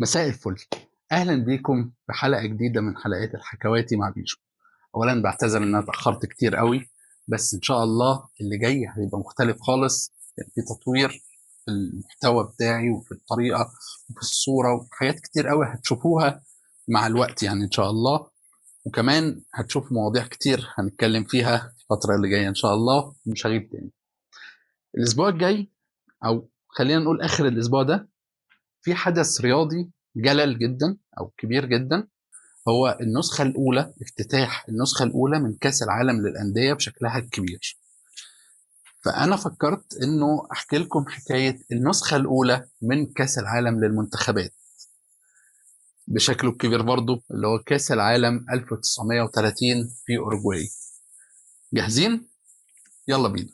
مساء الفل. اهلا بيكم في حلقه جديده من حلقات الحكواتي مع بيجو. اولا بعتذر ان انا اتاخرت كتير قوي، بس ان شاء الله اللي جاي هيبقى مختلف خالص. يعني في تطوير في المحتوى بتاعي وفي الطريقه وفي الصوره وحاجات كتير قوي هتشوفوها مع الوقت يعني ان شاء الله. وكمان هتشوفوا مواضيع كتير هنتكلم فيها الفتره اللي جايه ان شاء الله، مش هغيب تاني. الاسبوع الجاي او خلينا نقول اخر الاسبوع ده في حدث رياضي جلل جدا او كبير جدا. هو النسخة الأولى، افتتاح النسخة الأولى من كأس العالم للأندية بشكلها الكبير. فأنا فكرت إنه أحكي لكم حكاية النسخة الأولى من كأس العالم للمنتخبات بشكله الكبير برضو، اللي هو كأس العالم 1930 في أوروجواي. جاهزين؟ يلا بينا.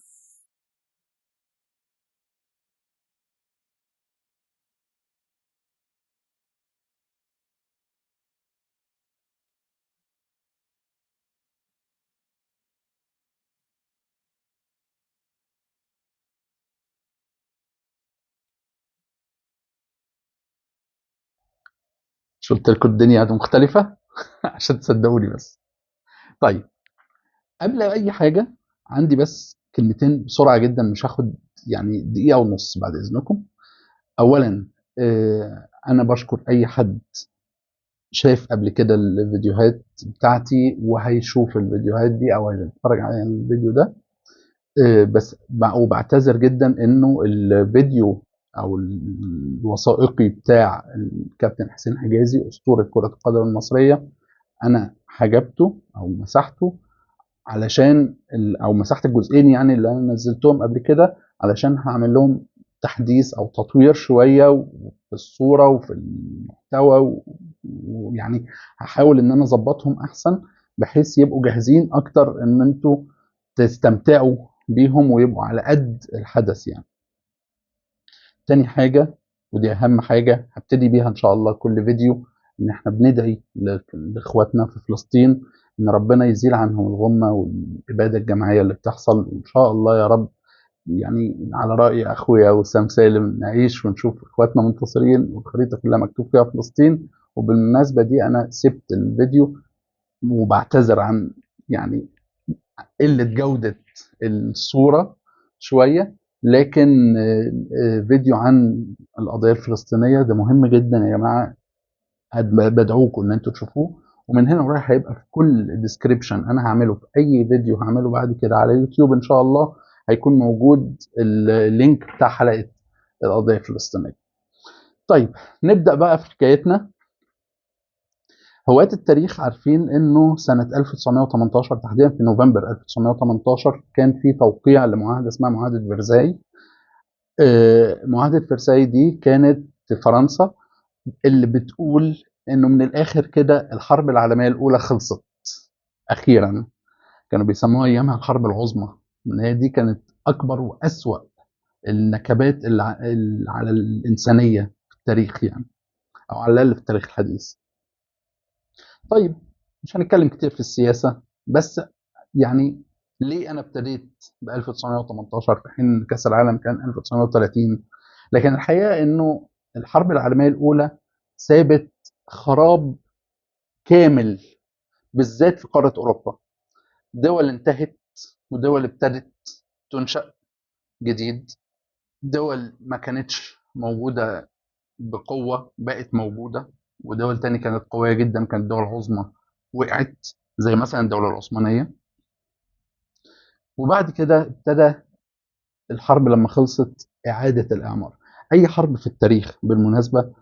مش قلت لكم الدنيا مختلفة عشان تصدقوني بس. طيب، قبل أي حاجة عندي بس كلمتين بسرعة جدا، مش هاخد يعني دقيقة ونص بعد إذنكم. اولا انا بشكر اي حد شايف قبل كده الفيديوهات بتاعتي وهيشوف الفيديوهات دي او هيتفرج على الفيديو ده. بس وبعتذر جدا انه الفيديو او الوثائقي بتاع الكابتن حسين حجازي اسطوره كره القدم المصريه، انا حجبته او مسحته علشان او مسحت الجزئين يعني اللي انا نزلتهم قبل كده، علشان هعمل لهم تحديث او تطوير شويه في الصوره وفي المحتوى، ويعني هحاول ان انا اظبطهم احسن بحيث يبقوا جاهزين اكتر ان انتوا تستمتعوا بيهم ويبقوا على قد الحدث يعني. تاني حاجة، ودي أهم حاجة هبتدي بيها إن شاء الله كل فيديو، إن إحنا بندعي لإخواتنا في فلسطين إن ربنا يزيل عنهم الغمة والإبادة الجماعية اللي بتحصل، وإن شاء الله يا رب يعني على رأي أخويا وسام سالم نعيش ونشوف إخواتنا منتصرين والخريطة كلها مكتوب فيها فلسطين. وبالمناسبة دي أنا سبت الفيديو وبعتذر عن يعني قلة جودة الصورة شوية، لكن فيديو عن القضية الفلسطينية ده مهم جدا يا جماعة. بدعوكم ان انتوا تشوفوه، ومن هنا ورايح هيبقى في كل ديسكريبشن انا هعمله في اي فيديو هعمله بعد كده على يوتيوب ان شاء الله هيكون موجود اللينك بتاع حلقة القضية الفلسطينية. طيب، نبدأ بقى في حكايتنا. هواة التاريخ عارفين انه سنة 1918 تحديدا في نوفمبر 1918 كان في توقيع لمعاهدة اسمها معاهدة فرساي. معاهدة فرساي دي كانت في فرنسا، اللي بتقول انه من الاخر كده الحرب العالمية الاولى خلصت اخيرا. كانوا بيسموها ايامها الحرب العظمى، ان هي دي كانت اكبر واسوأ النكبات اللي على الانسانية في التاريخ يعني، او على الاقل في التاريخ الحديث. طيب، مش هنتكلم كتير في السياسة، بس يعني ليه أنا ابتديت ب 1918 في حين كأس العالم كان 1930؟ لكن الحقيقة إنه الحرب العالمية الأولى سابت خراب كامل، بالذات في قارة أوروبا. دول انتهت ودول ابتدت تنشأ جديد، دول ما كانتش موجودة بقوة بقت موجودة، ودول تاني كانت قوية جدا كانت دول عظمى وقعت، زي مثلا الدولة العثمانية. وبعد كده ابتدى الحرب لما خلصت إعادة الإعمار. أي حرب في التاريخ بالمناسبة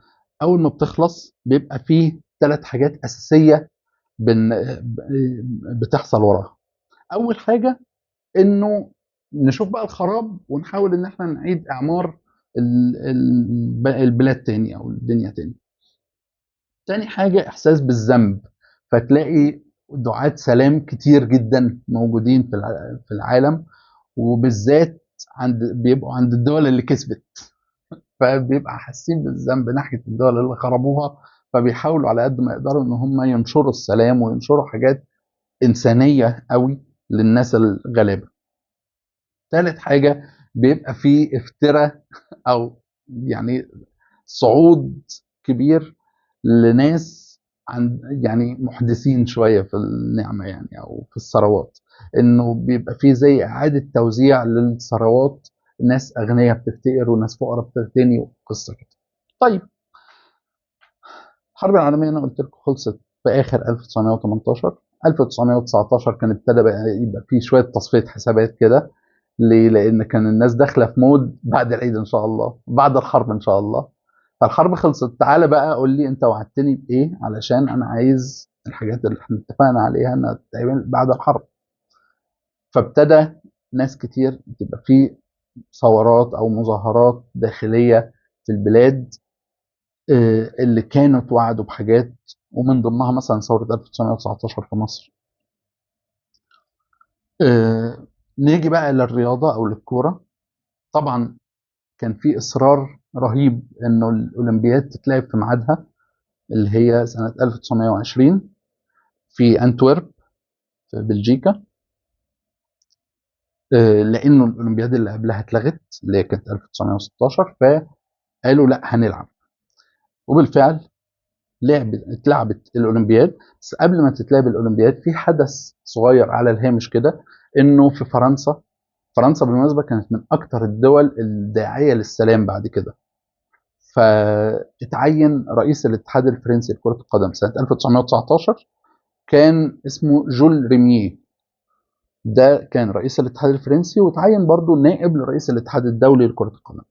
أول ما بتخلص بيبقى فيه ثلاث حاجات أساسية بتحصل وراها. أول حاجة إنه نشوف بقى الخراب ونحاول إن احنا نعيد إعمار البلاد تاني أو الدنيا تاني. تاني حاجة إحساس بالذنب، فتلاقي دعاة سلام كتير جدا موجودين في العالم، وبالذات بيبقوا عند الدول اللي كسبت، فبيبقى حاسين بالذنب ناحية الدول اللي خربوها، فبيحاولوا على قد ما يقدروا ان هم ينشروا السلام وينشروا حاجات إنسانية قوي للناس الغلابة. ثالث حاجة، بيبقى فيه افتراء او يعني صعود كبير لناس يعني محدثين شوية في النعمة يعني أو في الثروات، إنه بيبقى في زي إعادة توزيع للثروات، ناس أغنياء بتفتقر وناس فقراء بتغتني وقصة كده. طيب الحرب العالمية أنا قلت لكم خلصت في آخر 1918. 1919 كان ابتدى بقى يبقى في شوية تصفية حسابات كده. ليه؟ لأن كان الناس داخلة في مود بعد العيد إن شاء الله، بعد الحرب إن شاء الله. فالحرب خلصت، تعالى بقى قول لي أنت وعدتني بإيه، علشان أنا عايز الحاجات اللي احنا اتفقنا عليها إنها تتعمل بعد الحرب. فابتدى ناس كتير تبقى في ثورات أو مظاهرات داخلية في البلاد، اللي كانوا اتوعدوا بحاجات، ومن ضمنها مثلا ثورة 1919 في مصر. نيجي بقى للرياضة أو للكورة. طبعا كان في إصرار رهيب إنه الأولمبياد تتلعب في ميعادها، اللي هي سنة 1920 في أنتورب في بلجيكا. لأنه الأولمبياد اللي قبلها اتلغت، اللي هي كانت 1916، فقالوا لا هنلعب. وبالفعل اتلعبت الأولمبياد. بس قبل ما تتلعب الأولمبياد في حدث صغير على الهامش كده، إنه في فرنسا. فرنسا بالمناسبة كانت من أكتر الدول الداعية للسلام بعد كده. فاتعين رئيس الاتحاد الفرنسي لكرة القدم سنة 1919، كان اسمه جول ريمييه. ده كان رئيس الاتحاد الفرنسي، وتعين برضه نائب لرئيس الاتحاد الدولي لكرة القدم.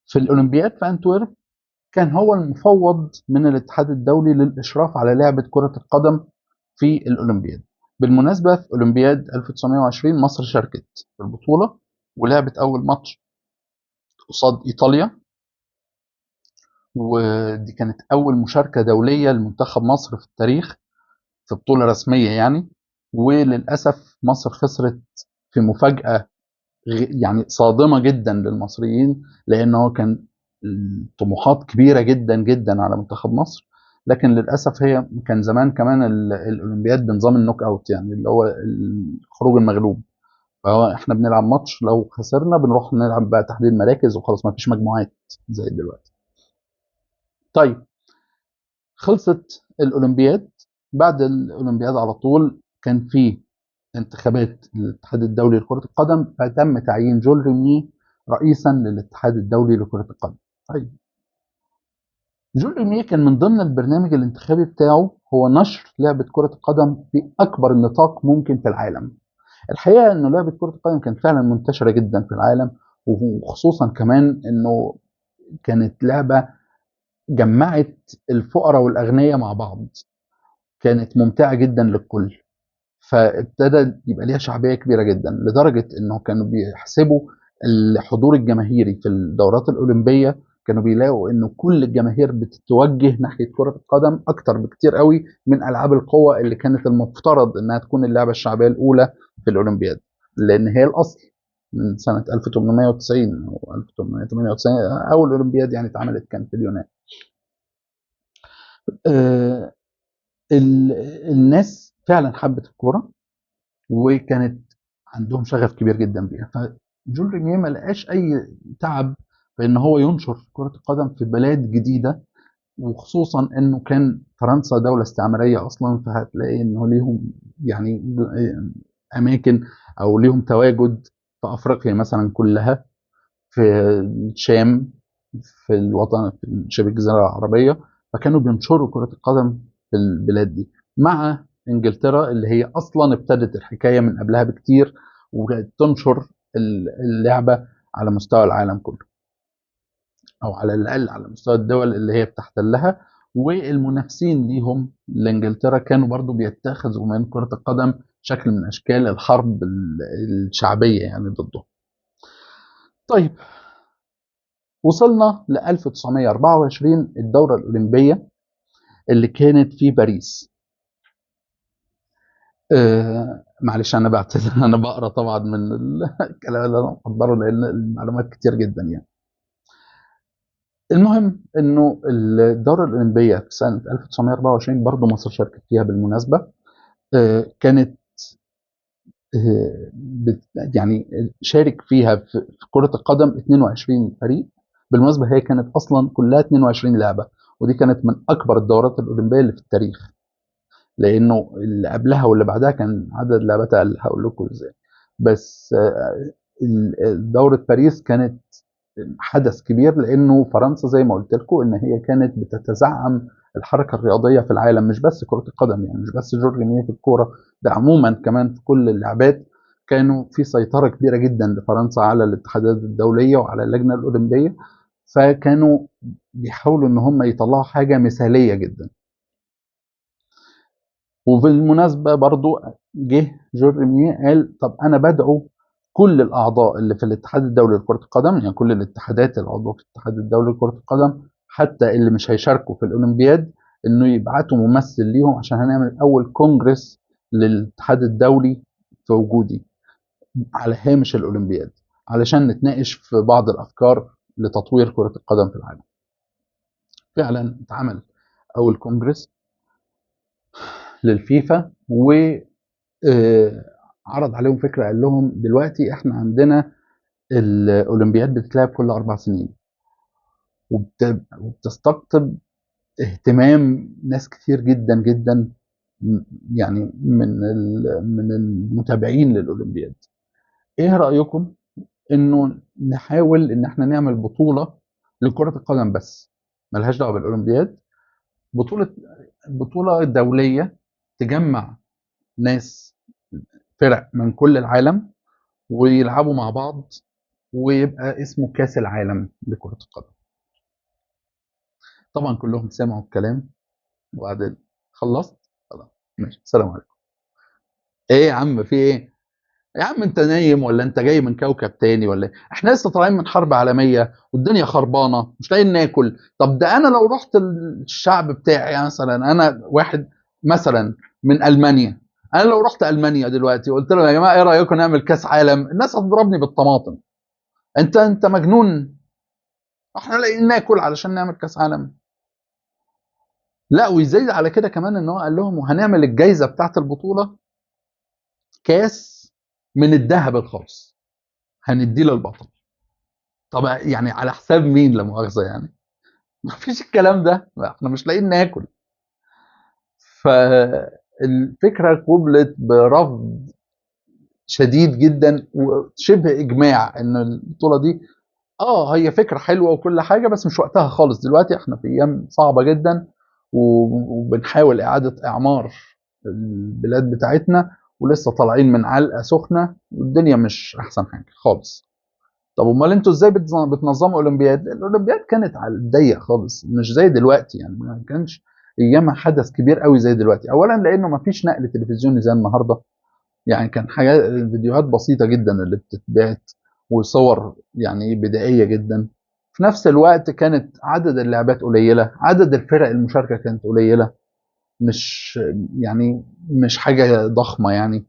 في الأولمبياد في أنتورب كان هو المفوض من الاتحاد الدولي للإشراف على لعبة كرة القدم في الأولمبياد. بالمناسبة في أولمبياد 1920 مصر شاركت في البطولة، ولعبت أول ماتش قصاد إيطاليا، ودي كانت أول مشاركة دولية لمنتخب مصر في التاريخ في بطولة رسمية يعني. وللأسف مصر خسرت في مفاجأة يعني صادمة جدا للمصريين، لأنه كان طموحات كبيرة جدا جدا على منتخب مصر. لكن للأسف هي كان زمان كمان الأولمبياد بنظام النوك أوت، يعني اللي هو خروج المغلوب. فهو احنا بنلعب ماتش، لو خسرنا بنروح نلعب بقى تحديد مراكز وخلاص، ما فيش مجموعات زي دلوقتي. طيب خلصت الأولمبياد. بعد الأولمبياد على طول كان في انتخابات الاتحاد الدولي لكرة القدم، فتم تعيين جول ريمي رئيسا للاتحاد الدولي لكرة القدم. طيب جول ريمي كان من ضمن البرنامج الانتخابي بتاعه هو نشر لعبة كرة القدم في أكبر نطاق ممكن في العالم. الحقيقة إنه لعبة كرة القدم كانت فعلا منتشرة جدا في العالم، وخصوصا كمان إنه كانت لعبة جمعت الفقراء والأغنياء مع بعض، كانت ممتعة جدا للكل. فابتدى يبقى ليها شعبية كبيرة جدا، لدرجة انه كانوا بيحسبوا الحضور الجماهيري في الدورات الأولمبية. كانوا بيلاقوا انه كل الجماهير بتتوجه ناحية كرة القدم اكتر بكتير قوي من العاب القوة اللي كانت المفترض انها تكون اللعبة الشعبية الاولى في الأولمبياد، لان هي الاصل من سنة 1890 او 1898 اول أولمبياد يعني اتعملت كان في اليونان. آه، الناس فعلا حبت الكورة، وكانت عندهم شغف كبير جدا بيها. فجول ريميه ما لقاش اي تعب في ان هو ينشر كرة القدم في بلاد جديدة، وخصوصا انه كان فرنسا دولة استعمارية اصلا، فهتلاقي انه ليهم يعني اماكن او ليهم تواجد في افريقيا مثلا كلها، في الشام، في الوطن، في شبه الجزيرة العربية. فكانوا بينشروا كرة القدم في البلاد دي، مع انجلترا اللي هي اصلا ابتدت الحكاية من قبلها بكتير، وتنشر اللعبة على مستوى العالم كله، او على الاقل على مستوى الدول اللي هي بتحتلها. والمنافسين ليهم لانجلترا كانوا برضو بيتخذوا من كرة القدم شكل من اشكال الحرب الشعبية يعني ضده. طيب وصلنا ل 1924 الدورة الأولمبية اللي كانت في باريس. معلش أنا بعتذر أنا بقرا طبعا من الكلام اللي أنا محضره، لأن المعلومات كتير جدا يعني. المهم إنه الدورة الأولمبية في سنة 1924 برضه مصر شاركت فيها بالمناسبة. كانت يعني شارك فيها في كرة القدم 22 فريق، بالمناسبة هي كانت أصلا كلها 22 لعبة، ودي كانت من أكبر الدورات الأولمبية اللي في التاريخ، لأنه اللي قبلها واللي بعدها كان عدد لعبات أقل، هقول لكم إزاي. بس دورة باريس كانت حدث كبير، لأنه فرنسا زي ما قلت لكم إن هي كانت بتتزعم الحركة الرياضية في العالم، مش بس كرة القدم، يعني مش بس جورجينيا في الكورة، ده عموما كمان في كل اللعبات كانوا في سيطرة كبيرة جدا لفرنسا على الاتحادات الدولية وعلى اللجنة الأولمبية، فكانوا بيحاولوا إن هم يطلعوا حاجة مثالية جدا. وبالمناسبة برضو جه جورجينيا قال طب أنا بدعو كل الأعضاء اللي في الاتحاد الدولي لكرة القدم، يعني كل الاتحادات العضوة في الاتحاد الدولي لكرة القدم، حتى اللي مش هيشاركوا في الأولمبياد، إنه يبعتوا ممثل ليهم عشان هنعمل أول كونجرس للاتحاد الدولي في وجودي على هامش الأولمبياد، علشان نتناقش في بعض الأفكار لتطوير كرة القدم في العالم. فعلا اتعمل أول كونجرس للفيفا، و عرض عليهم فكرة، قال لهم دلوقتي احنا عندنا الأولمبياد بتتلعب كل 4 سنين، وبتستقطب اهتمام ناس كتير جدا جدا، يعني من المتابعين للأولمبياد. ايه رأيكم انه نحاول ان احنا نعمل بطولة لكرة القدم بس، ملهاش دعوة بالأولمبياد، بطولة بطولة دولية تجمع ناس، فرق من كل العالم، ويلعبوا مع بعض، ويبقى اسمه كاس العالم لكرة القدم. طبعا كلهم سمعوا الكلام، وبعدين خلصت خلاص ماشي السلام عليكم. ايه يا عم في ايه؟ يا عم انت نايم ولا انت جاي من كوكب تاني ولا ايه؟ احنا لسه طالعين من حرب عالمية والدنيا خربانة مش لاقيين ناكل. طب ده انا لو رحت الشعب بتاعي، يعني مثلا انا واحد مثلا من المانيا، انا لو رحت المانيا دلوقتي وقلت لهم يا جماعه ايه رايكم نعمل كاس عالم، الناس هتضربني بالطماطم. انت مجنون، احنا لاقيين ناكل علشان نعمل كاس عالم؟ لا ويزيد على كده كمان ان هو قال لهم وهنعمل الجائزه بتاعت البطوله كاس من الذهب الخالص هنديه للبطل. طب يعني على حساب مين لا مؤاخذه يعني؟ ما فيش الكلام ده، احنا مش لاقيين ناكل. فالفكره قوبلت برفض شديد جدا وشبه اجماع ان البطوله دي هي فكره حلوه وكل حاجه، بس مش وقتها خالص، دلوقتي احنا في ايام صعبه جدا، وبنحاول اعاده اعمار البلاد بتاعتنا، ولسه طالعين من علقه سخنه والدنيا مش احسن حاجه خالص. طب امال انتوا ازاي بتنظموا اولمبياد؟ الاولمبياد كانت على الضيق خالص، مش زي دلوقتي، يعني ما كانش ايامها حدث كبير قوي زي دلوقتي، اولا لانه ما فيش نقل تلفزيوني زي النهارده، يعني كان حاجات فيديوهات بسيطه جدا اللي بتتبعت، وصور يعني بدائيه جدا. في نفس الوقت كانت عدد اللعبات قليله، عدد الفرق المشاركه كانت قليله، مش يعني مش حاجه ضخمه يعني.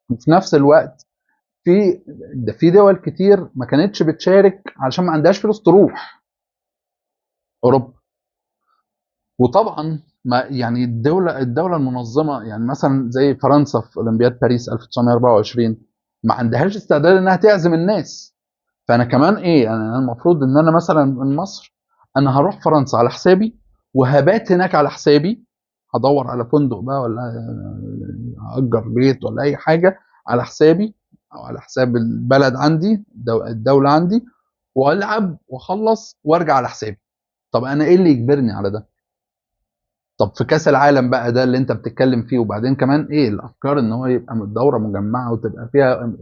وفي نفس الوقت في في دول كتير ما كانتش بتشارك علشان ما عندهاش فلوس تروح اوروبا. وطبعا ما يعني الدوله المنظمه، يعني مثلا زي فرنسا في اولمبياد باريس 1924 ما عندهاش استعداد انها تعزم الناس. فانا كمان ايه، يعني انا المفروض ان انا مثلا من مصر انا هروح فرنسا على حسابي، وهبات هناك على حسابي، هدور على فندق بقى ولا هأجر بيت ولا اي حاجه على حسابي او على حساب البلد عندي، الدوله عندي، والعب واخلص وارجع على حسابي. طب انا ايه اللي يجبرني على ده؟ طب في كاس العالم بقى ده اللي انت بتتكلم فيه، وبعدين كمان ايه الافكار ان هو يبقى الدوره مجمعه وتبقى فيها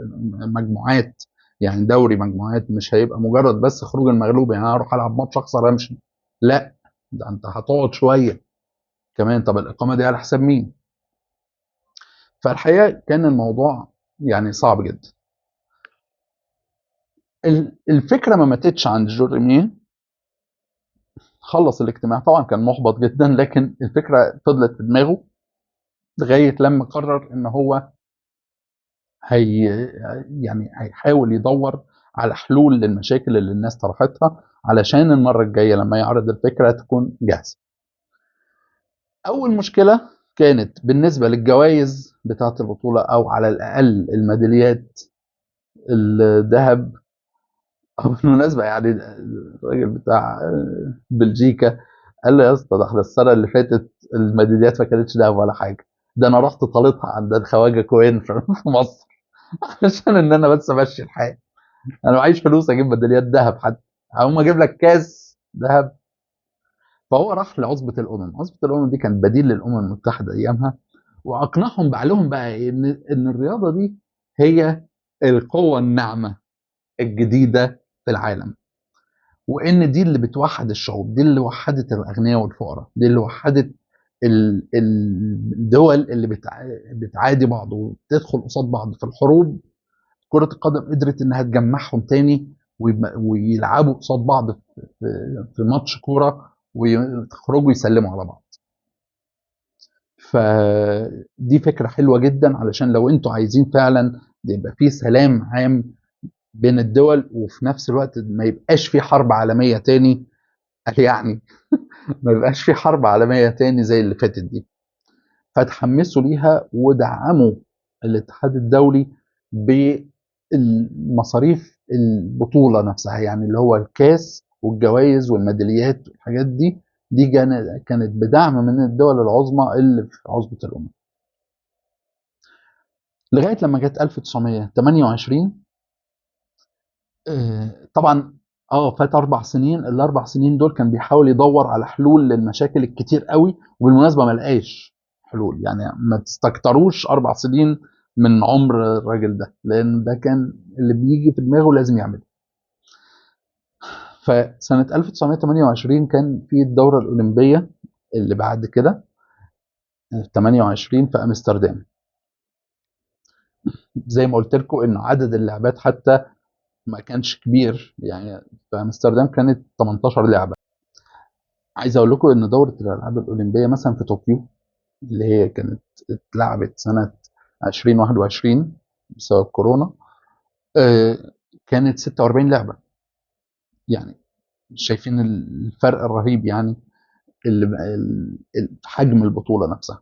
مجموعات، يعني دوري مجموعات، مش هيبقى مجرد بس خروج المغلوب، يعني انا اروح العب ماتش اخسر امشي، لا ده انت هتقعد شويه كمان. طب الاقامه دي على حساب مين؟ فالحقيقه كان الموضوع يعني صعب جدا. الفكره ما ماتتش عند جورجينيو، خلص الاجتماع طبعا كان محبط جدا، لكن الفكره فضلت في دماغه لغايه لما قرر ان هو هي يعني هيحاول يدور على حلول للمشاكل اللي الناس طرحتها، علشان المرة الجاية لما يعرض الفكرة تكون جاهزة. أول مشكلة كانت بالنسبة للجوائز بتاعة البطولة، أو على الأقل الميداليات الذهب بالمناسبة يعني الراجل بتاع بلجيكا قال له يا اسطى ده احنا السنة اللي فاتت الميداليات ما كانتش دهب ولا حاجة، ده انا رحت طالتها عند الخواجة كوين في مصر عشان ان انا بس امشي الحال، انا معيش فلوس اجيب ميداليات ذهب حتى، هقوم اجيب لك كاس ذهب. فهو راح لعصبة الامم، عصبة الامم دي كانت بديل للامم المتحدة ايامها، واقنعهم بعقلهم بقى إيه؟ ان الرياضة دي هي القوة الناعمة الجديدة في العالم، وان دي اللي بتوحد الشعوب، دي اللي وحدت الاغنياء والفقراء، دي اللي وحدت الدول اللي بتعادي بعض وتدخل قصاد بعض في الحروب. كرة القدم قدرت انها تجمعهم تاني ويلعبوا قصاد بعض في ماتش كورة ويخرجوا يسلموا على بعض. فدي فكرة حلوة جدا علشان لو انتوا عايزين فعلا يبقى في سلام عام بين الدول، وفي نفس الوقت ما يبقاش في حرب عالمية تاني، يعني ما يبقاش في حرب عالمية تاني زي اللي فاتت دي. فتحمسوا ليها ودعموا الاتحاد الدولي بمصاريف البطولة نفسها، يعني اللي هو الكاس والجوائز والميداليات والحاجات دي، دي كانت بدعم من الدول العظمى اللي في عصبة الأمم. لغاية لما جت 1928 طبعا فات 4 سنين، ال4 سنين دول كان بيحاول يدور على حلول للمشاكل الكتير قوي، وبالمناسبة ما لقاش حلول، يعني ما تستكتروش 4 سنين من عمر الراجل ده، لأن ده كان اللي بيجي في دماغه لازم يعمله. فسنة 1928 كان في الدورة الأولمبية اللي بعد كده، 28 في أمستردام. زي ما قلت لكم إن عدد اللعبات حتى ما كانش كبير، يعني في أمستردام كانت 18 لعبة. عايز اقول لكم ان دوره الالعاب الاولمبيه مثلا في طوكيو اللي هي كانت اتلعبت سنه 2021 بسبب كورونا، آه، كانت 46 لعبه. يعني شايفين الفرق الرهيب، يعني في حجم البطوله نفسها.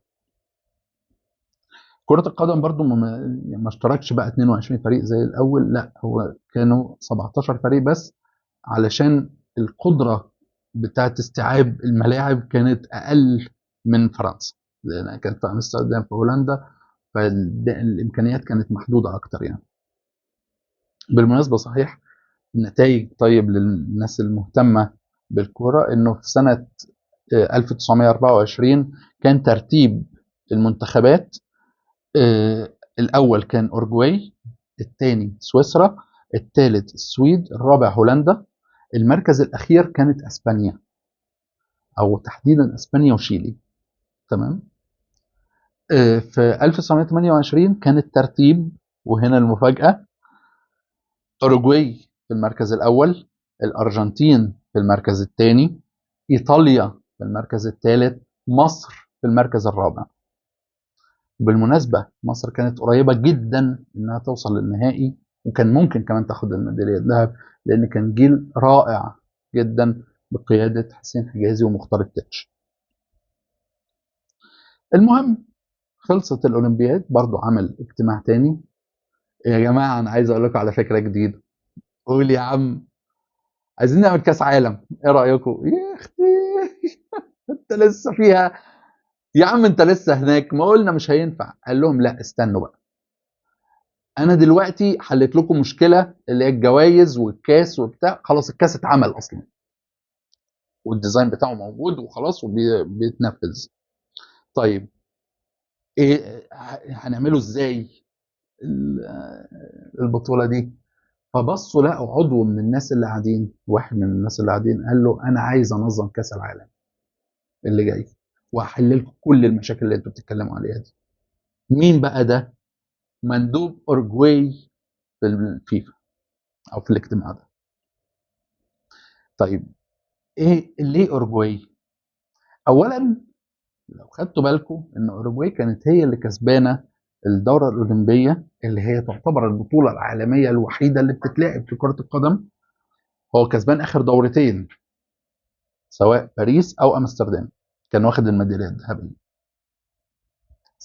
كرة القدم برضو ما اشتركش بقى 22 فريق زي الأول، لا هو كانوا 17 فريق بس، علشان القدرة بتاعت استيعاب الملاعب كانت أقل من فرنسا، لأنها كانت في أمستردام في هولندا، فالإمكانيات كانت محدودة أكتر يعني. بالمناسبة صحيح، النتائج طيب للناس المهتمة بالكرة، إنه في سنة 1924 كان ترتيب المنتخبات الأول كان أورجواي، الثاني سويسرا، الثالث السويد، الرابع هولندا، المركز الأخير كانت أسبانيا، أو تحديدا أسبانيا وشيلي. تمام. في 1928 كان الترتيب، وهنا المفاجأة، أوروجواي في المركز الأول، الأرجنتين في المركز الثاني، إيطاليا في المركز الثالث، مصر في المركز الرابع. بالمناسبة مصر كانت قريبة جدا إنها توصل للنهائي، وكان ممكن كمان تاخد الميدالية الذهب، لأن كان جيل رائع جدا بقيادة حسين حجازي ومختار التتش. المهم، خلصت الأولمبياد، برضو عمل اجتماع تاني. يا جماعة أنا عايز أقول لكم على فكرة جديدة. قول يا عم. عايزين نعمل كأس عالم، إيه رأيكم؟ يا أختي أنت لسه فيها، يا عم أنت لسه هناك، ما قلنا مش هينفع. قال لهم لا استنوا بقى، انا دلوقتي حليت لكم مشكله اللي هي الجوائز والكاس وبتاع، خلاص الكاس اتعمل اصلا والديزاين بتاعه موجود وخلاص وبيتنفذ. طيب ايه هنعمله ازاي البطوله دي؟ فبصوا لقوا عضو من الناس اللي قاعدين، واحد من الناس اللي قاعدين قال له انا عايز انظم كاس العالم اللي جاي، وهحل لكم كل المشاكل اللي انتوا بتتكلموا عليها دي. مين بقى ده؟ مندوب اورجواي في الفيفا او في الاجتماع ده. طيب ايه ليه اورجواي؟ اولا لو خدتوا بالكم ان اوروجواي كانت هي اللي كسبانه الدوره الاولمبيه اللي هي تعتبر البطوله العالميه الوحيده اللي بتتلعب في كره القدم. هو كسبان اخر دورتين، سواء باريس او امستردام، كان واخد الميداليه الذهبيه.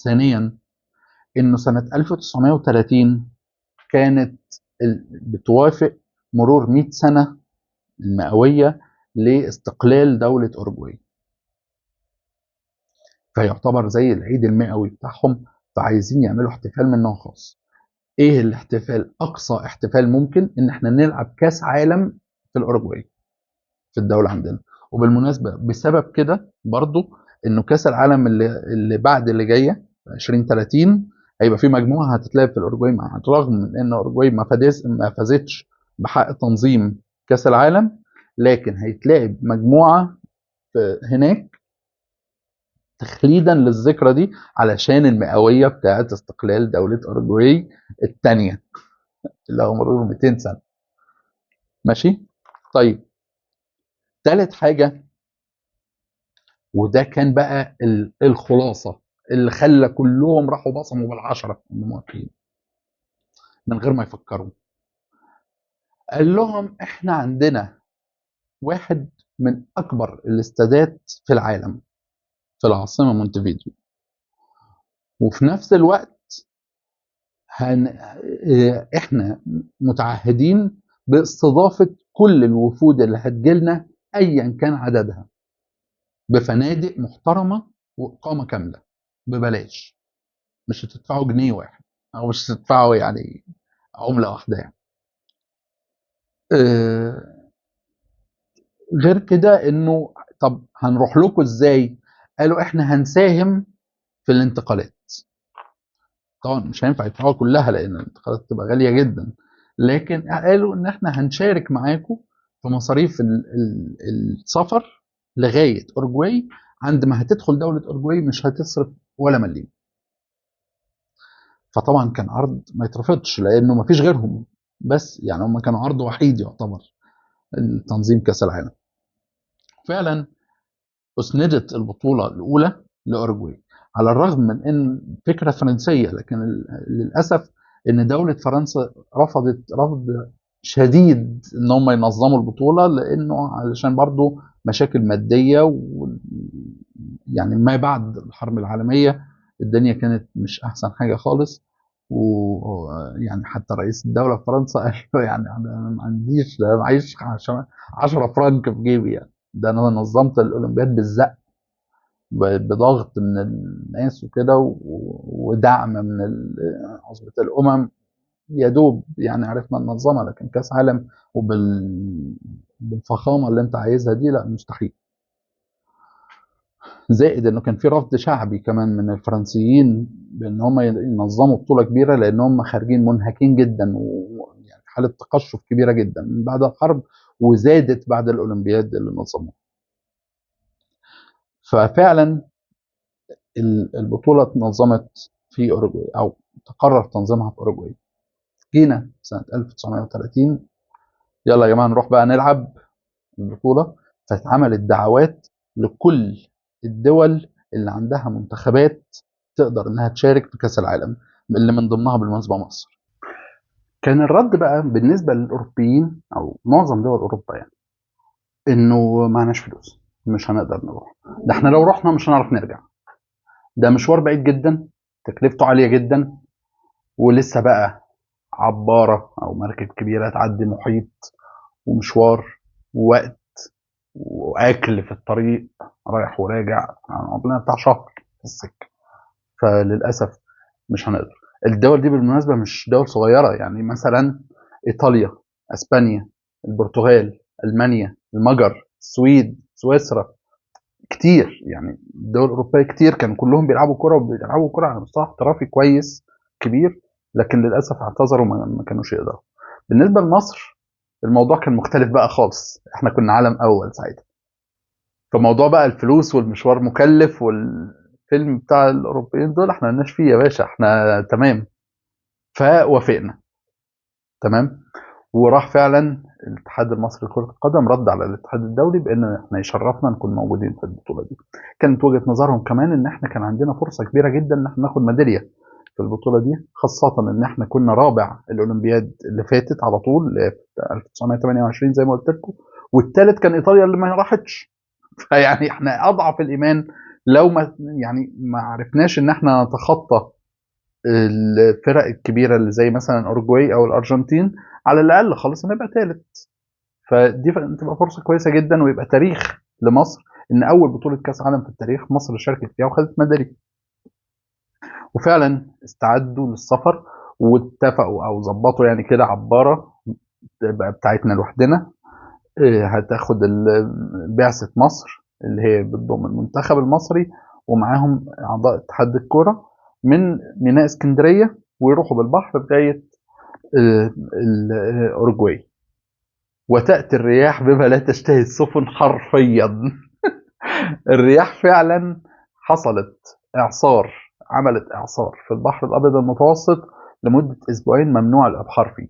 ثانيا، انه سنه 1930 كانت بتوافق مرور 100 سنة المئوية لاستقلال دولة أوروجواي، فيعتبر زي العيد المئوي بتاعهم، فعايزين يعملوا احتفال من نوع خاص. ايه الاحتفال؟ اقصى احتفال ممكن ان احنا نلعب كاس عالم في الاوروجواي في الدولة عندنا. وبالمناسبة بسبب كده برضو انه كاس العالم اللي بعد اللي جاية 2030 هيبقى في مجموعة هتتلعب في الاوروجواي، مع الرغم من ان الاوروجواي ما فازتش بحق تنظيم كاس العالم، لكن هيتلعب مجموعة هناك تخليدا للذكرى دي علشان المئوية بتاعت استقلال دولة أوروجواي الثانية اللي هو مرور 200 سنة. ماشي؟ طيب ثالث حاجة، وده كان بقى الخلاصة اللي خلى كلهم راحوا بصموا بالعشرة الموافقين من غير ما يفكروا. قال لهم احنا عندنا واحد من أكبر الاستادات في العالم في العاصمة مونتفيديو، وفي نفس الوقت احنا متعهدين باستضافة كل الوفود اللي هتجيلنا ايا كان عددها بفنادق محترمة واقامة كاملة ببلاش، مش هتدفعوا جنيه واحد او مش هتدفعوا يعني عملة واحدة يعني. غير كده انه طب هنروح لكم ازاي؟ قالوا احنا هنساهم في الانتقالات. طبعا مش هينفع يدفعوها كلها لان الانتقالات تبقى غاليه جدا، لكن قالوا ان احنا هنشارك معاكم في مصاريف السفر لغايه اورجواي. عند ما هتدخل دوله اورجواي مش هتصرف ولا مليم. فطبعا كان عرض ما يترفضش لانه ما فيش غيرهم، بس يعني هم كانوا عرض وحيد يعتبر التنظيم كاس العالم. فعلا أسندت البطولة الأولى لأوروجواي على الرغم من أن فكرة فرنسية، لكن للأسف أن دولة فرنسا رفضت رفض شديد أن هم ينظموا البطولة، لأنه علشان برضو مشاكل مادية يعني ما بعد الحرب العالمية الدنيا كانت مش أحسن حاجة خالص. ويعني حتى رئيس الدولة في فرنسا قال له يعني أنا ما عنديش، معيش 10 فرنك في جيبي يعني، ده انا نظمت الاولمبياد بالزق بضغط من الناس وكده ودعم من عصبة الامم، يا دوب يعني عرفنا ننظمها، لكن كاس عالم بالفخامه اللي انت عايزها دي لا مستحيل. زائد انه كان في رفض شعبي كمان من الفرنسيين بان هم ينظموا بطوله كبيره، لان هم خارجين منهكين جدا ويعني حاله تقشف كبيره جدا من بعد الحرب، وزادت بعد الاولمبياد اللي نظموها. ففعلا البطولة اتنظمت في أوروجواي أو تقرر تنظيمها في أوروجواي. جينا سنة 1930 يلا يا جماعة نروح بقى نلعب البطولة، فاتعملت دعوات لكل الدول اللي عندها منتخبات تقدر انها تشارك في كأس العالم، اللي من ضمنها بالمناسبة مصر. كان الرد بقى بالنسبة للأوروبيين أو معظم دول أوروبا يعني إنه معناش فلوس، مش هنقدر نروح، ده احنا لو رحنا مش هنعرف نرجع، ده مشوار بعيد جدا، تكلفته عالية جدا، ولسه بقى عبارة أو مركب كبيرة تعدي محيط ومشوار ووقت وأكل في الطريق رايح وراجع، قضينا بتاع شهر في السكة، فللأسف مش هنقدر. الدول دي بالمناسبة مش دول صغيرة، يعني مثلا إيطاليا، أسبانيا، البرتغال، ألمانيا، المجر، السويد، سويسرا، كتير يعني دول أوروبية كتير كانوا كلهم بيلعبوا كرة وبيلعبوا كرة على مستوى احترافي كويس كبير، لكن للأسف اعتذروا ما كانوش يقدروا. بالنسبة لمصر الموضوع كان مختلف بقى خالص، احنا كنا عالم أول ساعتها، فموضوع بقى الفلوس والمشوار مكلف والفيلم بتاع الأوروبيين دول احنا مالناش فيه يا باشا، احنا تمام. فوافقنا تمام، وراح فعلا الاتحاد المصري لكرة القدم رد على الاتحاد الدولي بان احنا يشرفنا نكون موجودين في البطولة دي. كانت وجهة نظرهم كمان ان احنا كان عندنا فرصة كبيرة جدا ان احنا ناخد ميدالية في البطولة دي، خاصة ان احنا كنا رابع الاولمبياد اللي فاتت على طول اللي في 1928 زي ما قلت لكم، والثالث كان ايطاليا اللي ما راحتش. فيعني احنا اضعف الايمان لو ما يعني ما عرفناش ان احنا نتخطى الفرق الكبيره اللي زي مثلا اورجواي او الارجنتين على الاقل خالص نبقى ثالث. فدي تبقى فرصه كويسه جدا، ويبقى تاريخ لمصر ان اول بطوله كاس عالم في التاريخ مصر شاركت فيها وخدت ميداليه. وفعلا استعدوا للسفر، واتفقوا او ظبطوا يعني كده عباره تبقى بتاعتنا لوحدنا، هتاخد بعثه مصر اللي هي بتضم المنتخب المصري ومعاهم اعضاء اتحاد الكوره من ميناء اسكندريه، ويروحوا بالبحر لغايه الاورجواي. وتأتي الرياح بما لا تشتهي السفن حرفيا. الرياح فعلا حصلت إعصار، عملت إعصار في البحر الأبيض المتوسط لمدة أسبوعين ممنوع الإبحار فيه.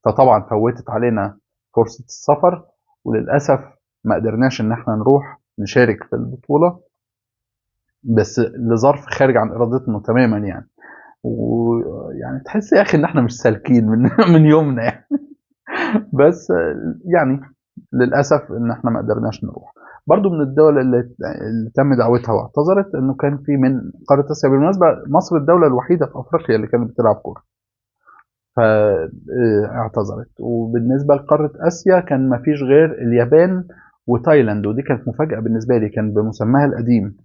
فطبعا فوتت علينا فرصة السفر، وللأسف ما قدرناش إن احنا نروح نشارك في البطولة، بس لظرف خارج عن إرادتنا تماما يعني. ويعني تحس يا أخي إن احنا مش سالكين من من يومنا يعني. بس يعني للاسف ان احنا ما قدرناش نروح. برضو من الدول اللي تم دعوتها واعتذرت انه كان في من قاره اسيا. بالمناسبه مصر الدوله الوحيده في افريقيا اللي كانت بتلعب كوره، فاعتذرت. وبالنسبه لقاره اسيا كان ما فيش غير اليابان وتايلاند، ودي كانت مفاجاه بالنسبه لي، كان بمسماها القديم.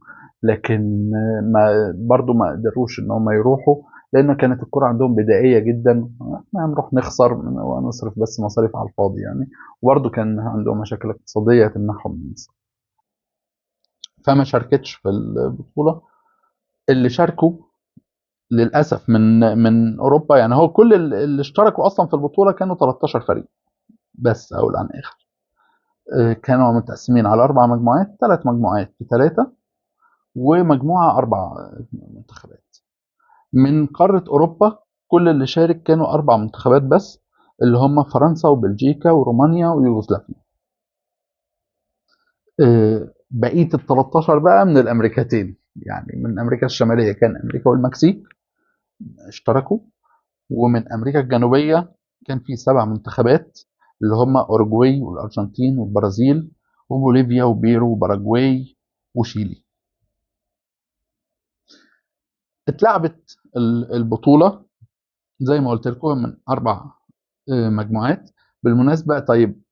لكن ما برضو ما قدروش ان هم يروحوا، لان كانت الكرة عندهم بدائية جدا. احنا هنروح نخسر ونصرف بس مصاريف على الفاضي يعني. وبرضو كان عندهم مشاكل اقتصادية تمنعهم من مصر، فما شاركتش في البطولة. اللي شاركوا للأسف من أوروبا، يعني هو كل اللي اشتركوا أصلا في البطولة كانوا 13 فريق بس أول عن آخر. كانوا متقسمين على 4 مجموعات، 3 مجموعات بثلاثة، ومجموعة 4 منتخبات. من قارة أوروبا كل اللي شارك كانوا 4 منتخبات بس، اللي هم فرنسا وبلجيكا ورومانيا ويوغوسلافيا. بقية ال 13 بقى من الأمريكتين، يعني من أمريكا الشمالية كان أمريكا والمكسيك اشتركوا، ومن أمريكا الجنوبية كان في 7 منتخبات، اللي هم أوروجواي والأرجنتين والبرازيل وبوليفيا وبيرو وباراجواي وشيلي. اتلعبت البطولة زي ما قلت لكم من 4 مجموعات. بالمناسبة طيب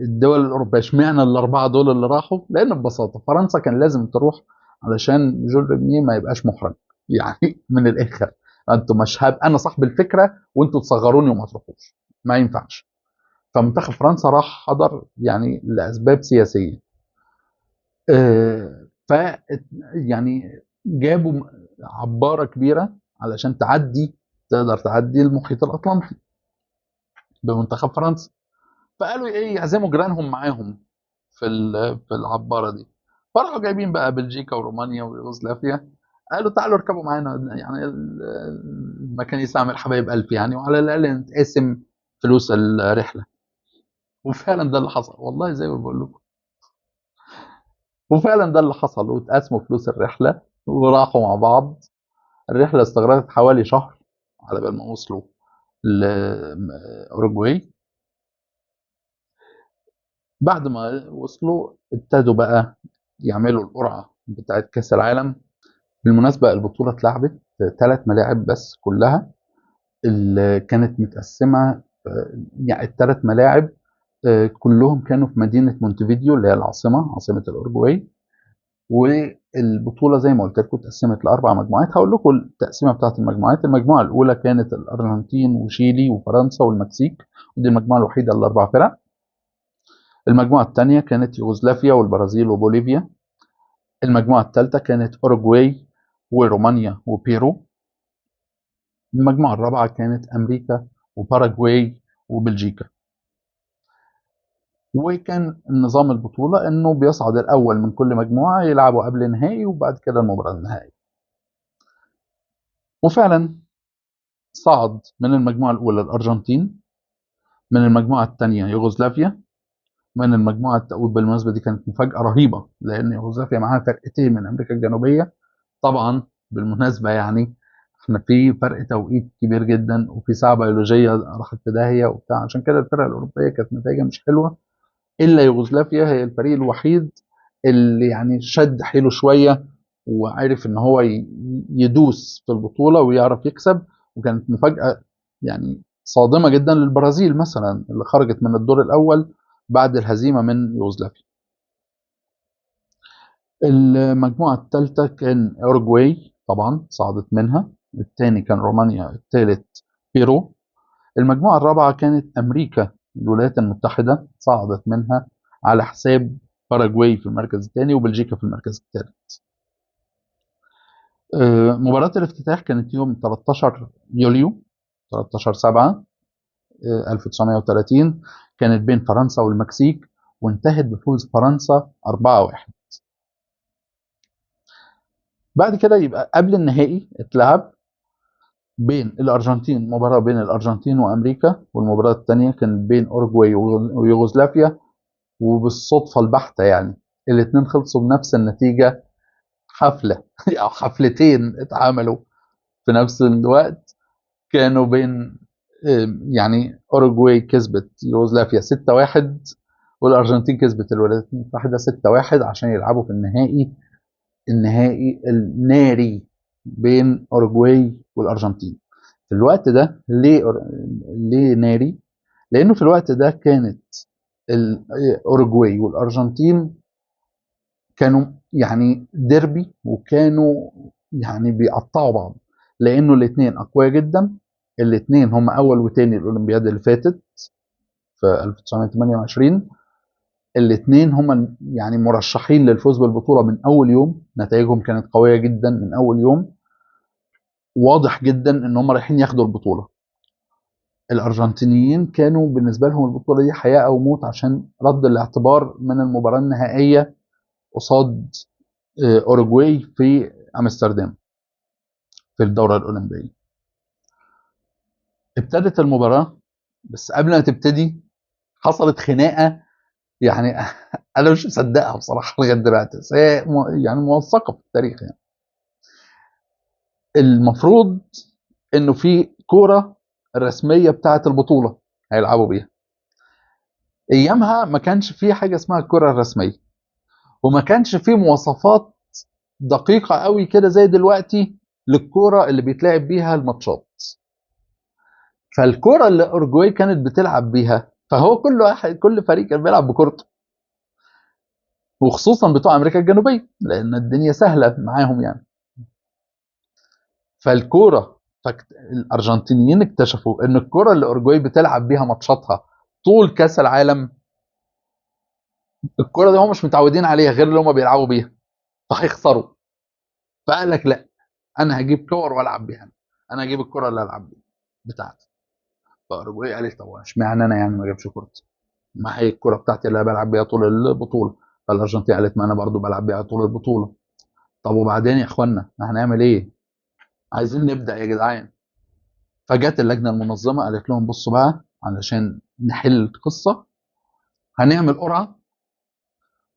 الدول الأوروبية اشمعنى ال4 دول اللي راحوا؟ لأن ببساطة فرنسا كان لازم تروح علشان جول ريميه ما يبقاش محرج يعني. من الآخر أنتوا مش أنا صاحب الفكرة وأنتوا تصغروني وما تروحوش، ما ينفعش. فمنتخب فرنسا راح حضر يعني لأسباب سياسية. ف يعني جابوا عبارة كبيرة علشان تقدر تعدي المحيط الأطلنطي بمنتخب فرنسا. فقالوا ايه يعزموا جيرانهم معاهم في العباره دي. فراحوا جايبين بقى بلجيكا ورومانيا ويوغوسلافيا، قالوا تعالوا اركبوا معانا يعني المكان يستعمل حبايب الف يعني، وعلى الاقل نتقسم فلوس الرحله. وفعلا ده اللي حصل، والله زي ما بقول لكم. وفعلا ده اللي حصل، واتقسموا فلوس الرحله وراحوا مع بعض. الرحله استغرقت حوالي شهر على بال ما وصلوا لاوروجواي. بعد ما وصلوا ابتدوا بقى يعملوا القرعة بتاعة كأس العالم. بالمناسبة البطولة اتلعبت 3 ملاعب بس كلها، اللي كانت متقسمة يعني ال3 ملاعب كلهم كانوا في مدينة مونتفيديو اللي هي عاصمة الأورجواي. والبطولة زي ما قلت لكم اتقسمت ل4 مجموعات. هقول لكم التقسيمة بتاعة المجموعات. المجموعة الأولى كانت الأرجنتين وشيلي وفرنسا والمكسيك، ودي المجموعة الوحيدة اللي 4 فرق. المجموعة الثانية كانت يوغوسلافيا والبرازيل وبوليفيا. المجموعة الثالثة كانت أوروجواي ورومانيا وبيرو. المجموعة الرابعة كانت أمريكا وباراجواي وبلجيكا. وكان نظام البطولة إنه بيصعد الأول من كل مجموعة يلعبوا قبل نهائي، وبعد كده المباراة النهائية. وفعلا صعد من المجموعة الأولى الأرجنتين، من المجموعة الثانية يوغوسلافيا، من المجموعة وبالمناسبة دي كانت مفاجأة رهيبة لأن يوغوسلافيا معاها فرقتين من أمريكا الجنوبية طبعا. بالمناسبة يعني احنا في فرق توقيت كبير جدا، وفي ساعة بيولوجية راحت في داهية وبتاع، عشان كده الفرق الأوروبية كانت نتائجها مش حلوة. إلا يوغوسلافيا هي الفريق الوحيد اللي يعني شد حيله شوية، وعرف إن هو يدوس في البطولة ويعرف يكسب. وكانت مفاجأة يعني صادمة جدا للبرازيل مثلا اللي خرجت من الدور الأول بعد الهزيمة من يوغوسلافيا. المجموعة الثالثة كان أوروجواي طبعا صعدت منها، الثاني كان رومانيا، الثالث بيرو. المجموعة الرابعة كانت أمريكا الولايات المتحدة صعدت منها على حساب باراجواي في المركز الثاني وبلجيكا في المركز الثالث. مباراة الافتتاح كانت يوم 13 يوليو 13/7 1930، كانت بين فرنسا والمكسيك وانتهت بفوز فرنسا 4-1. بعد كده يبقى قبل النهائي اتلعب بين الأرجنتين، مباراة بين الأرجنتين وأمريكا، والمباراة الثانية كانت بين أوروجواي ويوغوسلافيا. وبالصدفة البحتة يعني الاثنين خلصوا بنفس النتيجة، حفلة أو حفلتين اتعملوا في نفس الوقت، كانوا بين يعني أوروجواي كسبت يوغوسلافيا 6-1 والأرجنتين كسبت الولايات المتحدة 6-1 عشان يلعبوا في النهائي الناري بين أوروجواي والأرجنتين. في الوقت ده ليه ناري؟ لأنه في الوقت ده كانت أوروجواي والأرجنتين كانوا يعني ديربي، وكانوا يعني بيقطعوا بعض لأنه الاثنين أقوياء جدا. الاثنين هم أول وتاني الأولمبياد اللي فاتت في 1928. الاثنين هم يعني مرشحين للفوز بالبطولة من أول يوم، نتائجهم كانت قوية جدا من أول يوم، واضح جدا ان هم رايحين ياخدوا البطوله. الارجنتينيين كانوا بالنسبه لهم البطوله دي حياه او موت عشان رد الاعتبار من المباراه النهائيه قصاد اوروجواي في امستردام في الدوره الاولمبيه. ابتدت المباراه، بس قبل ما تبتدي حصلت خناقه يعني انا مش مصدقها بصراحه لغايه دلوقتي، بس هي يعني موثقه في التاريخ يعني. المفروض انه في كوره الرسميه بتاعه البطوله هيلعبوا بيها. ايامها ما كانش في حاجه اسمها الكره الرسميه، وما كانش في مواصفات دقيقه قوي كده زي دلوقتي للكوره اللي بيتلعب بيها الماتشات. فالكوره اللي اورجواي كانت بتلعب بيها، فهو كل فريق كان بيلعب بكورته، وخصوصا بتوع امريكا الجنوبيه لان الدنيا سهله معاهم يعني. فالكوره الارجنتينيين اكتشفوا ان الكوره اللي اورجواي بتلعب بيها ماتشاتها طول كاس العالم، الكوره دي هم مش متعودين عليها غير اللي هم بيلعبوا بيها، فهيخسروا. فقال لك لا، انا هجيب كور والعب بيها، انا هجيب الكره اللي العب بيها بتاعتي. فاوروجواي قالت طب اشمعنى انا يعني ما اجيبش كورتي؟ ما هي الكره بتاعتي اللي بلعب بيها طول البطوله. فالارجنتين قالت ما انا برضو بلعب بيها طول البطوله. طب وبعدين يا اخوانا هنعمل ايه؟ عايزين نبدا يا جدعان. فجت اللجنه المنظمه قالت لهم بصوا بقى علشان نحل القصه، هنعمل قرعه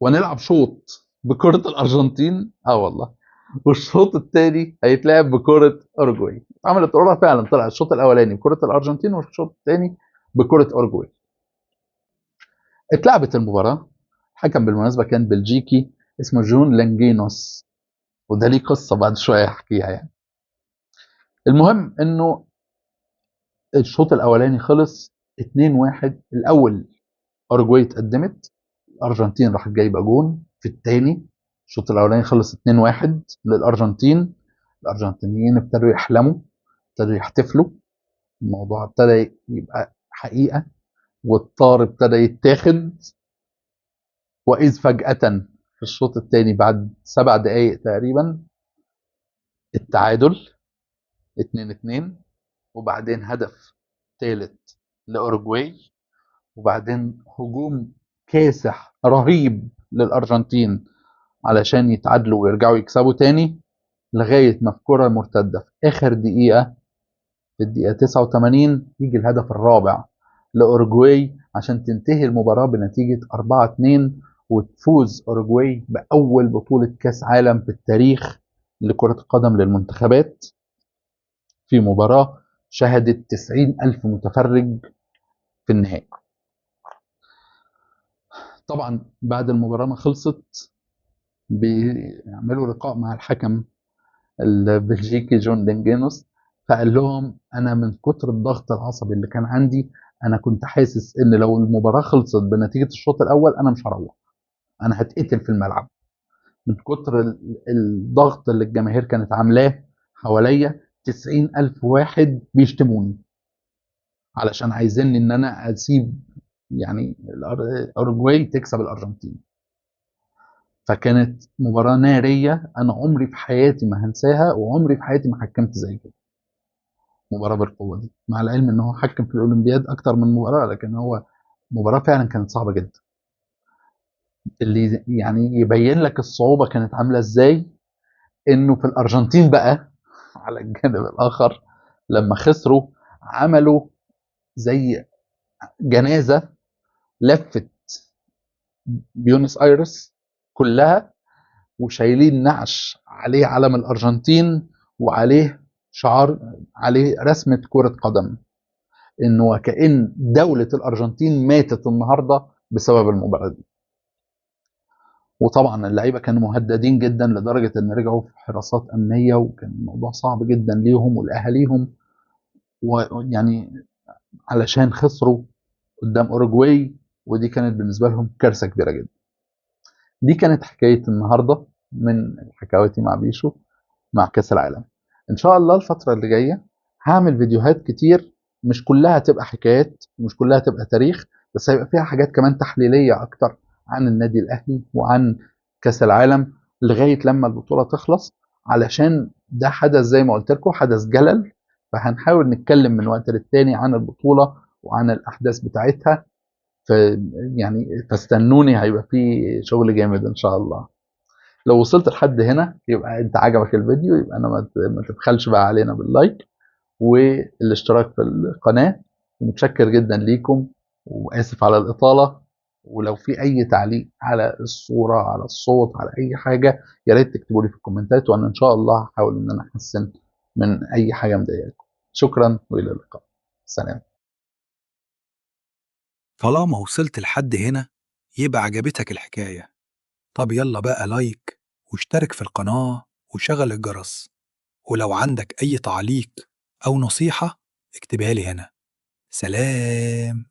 ونلعب شوط بكره الارجنتين، والله، والشوط الثاني هيتلعب بكره اوروجواي. عملت قرعه فعلا، طلع الشوط الاولاني بكره الارجنتين والشوط الثاني بكره اوروجواي. اتلعبت المباراه. الحكم بالمناسبه كان بلجيكي اسمه جون لانجينوس، وده ليه قصه بعد شويه احكيها يعني. المهم انه الشوط الاولاني خلص 2-1. الاول اوروجواي اتقدمت، الارجنتين راحت جايبه جون في الثاني. الشوط الاولاني خلص 2-1 للارجنتين. الارجنتينيين ابتدوا يحلموا، ابتدوا يحتفلوا، الموضوع ابتدى يبقى حقيقه، والطار ابتدى يتاخد. واذ فجاه في الشوط الثاني بعد 7 دقائق تقريبا التعادل 2-2، وبعدين هدف ثالث لاوروجواي، وبعدين هجوم كاسح رهيب للارجنتين علشان يتعادلوا ويرجعوا يكسبوا تاني، لغايه ما في كره مرتده في اخر دقيقه في الدقيقه 89 يجي الهدف الرابع لاوروجواي عشان تنتهي المباراه بنتيجه 4-2، وتفوز اوروجواي باول بطوله كاس عالم في التاريخ لكره القدم للمنتخبات في مباراه شهدت 90,000 متفرج في النهائي. طبعا بعد المباراه ما خلصت بيعملوا لقاء مع الحكم البلجيكي جون دينجينوس، فقال لهم انا من كتر الضغط العصبي اللي كان عندي، انا كنت حاسس ان لو المباراه خلصت بنتيجه الشوط الاول انا مش هروح، انا هتقتل في الملعب من كتر الضغط اللي الجماهير كانت عاملاه حواليا. 90,000 واحد بيشتموني علشان عايزيني ان انا اسيب يعني الاوروجواي تكسب الارجنتين. فكانت مباراه ناريه، انا عمري في حياتي ما هنساها، وعمري في حياتي ما حكمت زي كده مباراه بالقوه دي، مع العلم ان هو حكم في الاولمبياد اكتر من مباراه، لكن هو مباراه فعلا كانت صعبه جدا. اللي يعني يبين لك الصعوبه كانت عامله ازاي، انه في الارجنتين بقى على الجانب الاخر لما خسروا عملوا زي جنازه لفت بيونس ايرس كلها، وشايلين نعش عليه علم الارجنتين وعليه شعار، عليه رسمه كره قدم، انه وكأن دولة الارجنتين ماتت النهارده بسبب المباراة دي. وطبعا اللعيبه كانوا مهددين جدا لدرجه ان رجعوا في حراسات امنيه، وكان الموضوع صعب جدا ليهم ولاهاليهم، ويعني علشان خسروا قدام اوروجواي، ودي كانت بالنسبه لهم كارثه كبيره جدا. دي كانت حكايه النهارده من حكاواتي مع بيشو مع كاس العالم. ان شاء الله الفتره اللي جايه هعمل فيديوهات كتير، مش كلها تبقى حكايات ومش كلها تبقى تاريخ، بس هيبقى فيها حاجات كمان تحليليه اكتر عن النادي الاهلي وعن كاس العالم لغايه لما البطوله تخلص، علشان ده حدث زي ما قلت لكم حدث جلل. فهنحاول نتكلم من وقت للتاني عن البطوله وعن الاحداث بتاعتها. ف يعني فاستنوني، هيبقى فيه شغل جامد ان شاء الله. لو وصلت لحد هنا يبقى انت عجبك الفيديو، يبقى انا ما تبخلش بقى علينا باللايك والاشتراك في القناة. ومتشكر جدا ليكم، واسف على الاطالة. ولو في اي تعليق على الصورة على الصوت على اي حاجة، يا ريت تكتبوا لي في الكومنتات، وانا ان شاء الله هحاول ان انا احسن من اي حاجة مضايقاكم. شكرا والى اللقاء. سلام. طالما وصلت لحد هنا يبقى عجبتك الحكاية. طب يلا بقى لايك واشترك في القناة وشغل الجرس. ولو عندك أي تعليق أو نصيحة اكتبها لي هنا. سلام.